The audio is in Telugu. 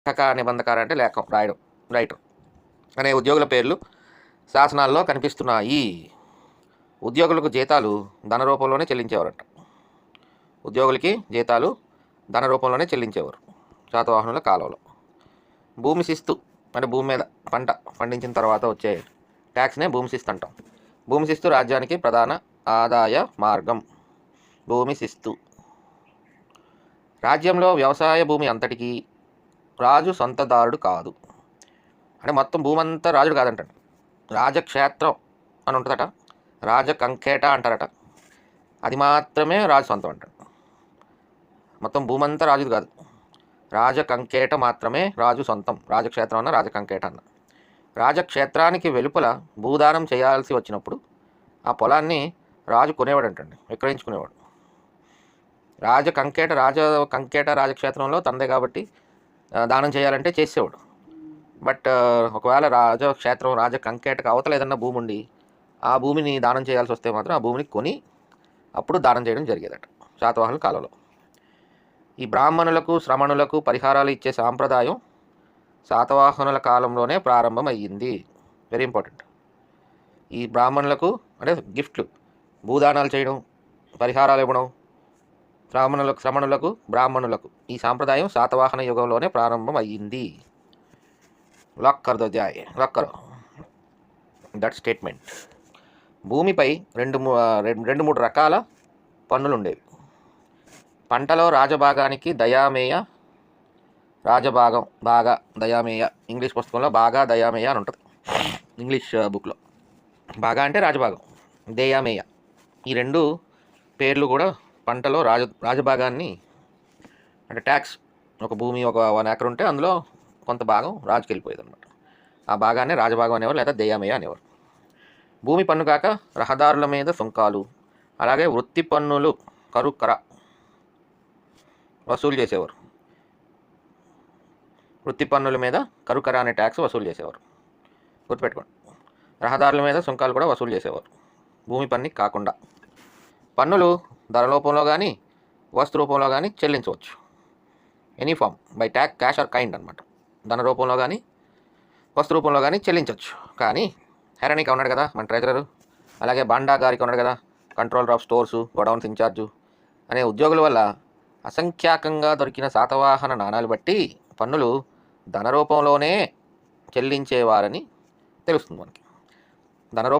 లేఖక నిబంధకార అంటే లేఖ రాయడం, రైటర్ అనే ఉద్యోగుల పేర్లు శాసనాల్లో కనిపిస్తున్నాయి. ఉద్యోగులకు జీతాలు ధన రూపంలోనే చెల్లించేవారట. ఉద్యోగులకి జీతాలు ధన రూపంలోనే చెల్లించేవారు శాతవాహనుల కాలంలో. భూమి శిస్తు అంటే భూమి మీద పంట పండించిన తర్వాత వచ్చే ట్యాక్స్నే భూమి శిస్తు అంటాం. భూమి శిస్తు రాజ్యానికి ప్రధాన ఆదాయ మార్గం. భూమి శిస్తు. రాజ్యంలో వ్యవసాయ భూమి అంతటికీ రాజు సొంతదారుడు కాదు. అంటే మొత్తం భూమి అంతా రాజుడు కాదంట. రాజక్షేత్రం అని ఉంటుందట, రాజకంకేట అంటారట, అది మాత్రమే రాజు సొంతం అంటాడు. మొత్తం భూమి అంతా రాజుది కాదు, రాజకంకేట మాత్రమే రాజు సొంతం. రాజక్షేత్రం అన్న రాజకంకేట అన్న. రాజక్షేత్రానికి వెలుపల భూదానం చేయాల్సి వచ్చినప్పుడు ఆ పొలాన్ని రాజు కొనేవాడంటండి, విక్రయించుకునేవాడు. రాజకంకేట రాజక్షేత్రంలో తందే కాబట్టి దానం చేయాలంటే చేసేవాడు. బట్ ఒకవేళ రాజక్షేత్రం రాజకంకేటకు అవతల ఏదన్నా భూమి ఉండి ఆ భూమిని దానం చేయాల్సి వస్తే మాత్రం ఆ భూమిని కొని అప్పుడు దానం చేయడం జరిగేదట శాతవాహనుల కాలంలో. ఈ బ్రాహ్మణులకు శ్రమణులకు పరిహారాలు ఇచ్చే సాంప్రదాయం శాతవాహనుల కాలంలోనే ప్రారంభమయ్యింది. Very important. ఈ బ్రాహ్మణులకు అంటే గిఫ్ట్లు, భూదానాలు చేయడం, పరిహారాలు ఇవ్వడం, శ్రమణులకు బ్రాహ్మణులకు ఈ సాంప్రదాయం శాతవాహన యుగంలోనే ప్రారంభం అయ్యింది. లాక్కర్ దట్ స్టేట్మెంట్. భూమిపై రెండు మూడు రకాల పన్నులు ఉండేవి. పంటలో రాజభాగానికి దయామేయ, రాజభాగం బాగా దయామేయ. ఇంగ్లీష్ పుస్తకంలో బాగా దయామేయ అని ఉంటుంది. ఇంగ్లీష్ బుక్లో బాగా అంటే రాజభాగం, దయామేయ ఈ రెండు పేర్లు కూడా పంటలో రాజభాగాన్ని అంటే ట్యాక్స్, ఒక భూమి ఒక 1 acre ఉంటే అందులో కొంత భాగం రాజుకి వెళ్ళిపోయేది అనమాట. ఆ భాగాన్ని రాజభాగం అనేవారు లేదా దయామేయ అనేవారు. భూమి పన్ను కాక రహదారుల మీద సుంకాలు, అలాగే వృత్తి పన్నులు కర వసూలు చేసేవారు. వృత్తి పన్నుల మీద కర అనే ట్యాక్స్ వసూలు చేసేవారు, గుర్తుపెట్టుకోండి. రహదారుల మీద సుంకాలు కూడా వసూలు చేసేవారు భూమి పన్ను కాకుండా. పన్నులు ధర రూపంలో కానీ వస్తు రూపంలో కానీ చెల్లించవచ్చు. Any form by tax, cash or kind అనమాట. ధన రూపంలో కానీ వస్తు రూపంలో కానీ చెల్లించవచ్చు. కానీ హెరానికి ఉన్నాడు కదా మన ట్రెజరరు, అలాగే బాండా గారికి ఉన్నాడు కదా controller of stores, godowns in charge అనే ఉద్యోగుల వల్ల అసంఖ్యాకంగా దొరికిన శాతవాహన నాణాలు బట్టి పన్నులు ధన రూపంలోనే చెల్లించేవారని తెలుస్తుంది మనకి. ధన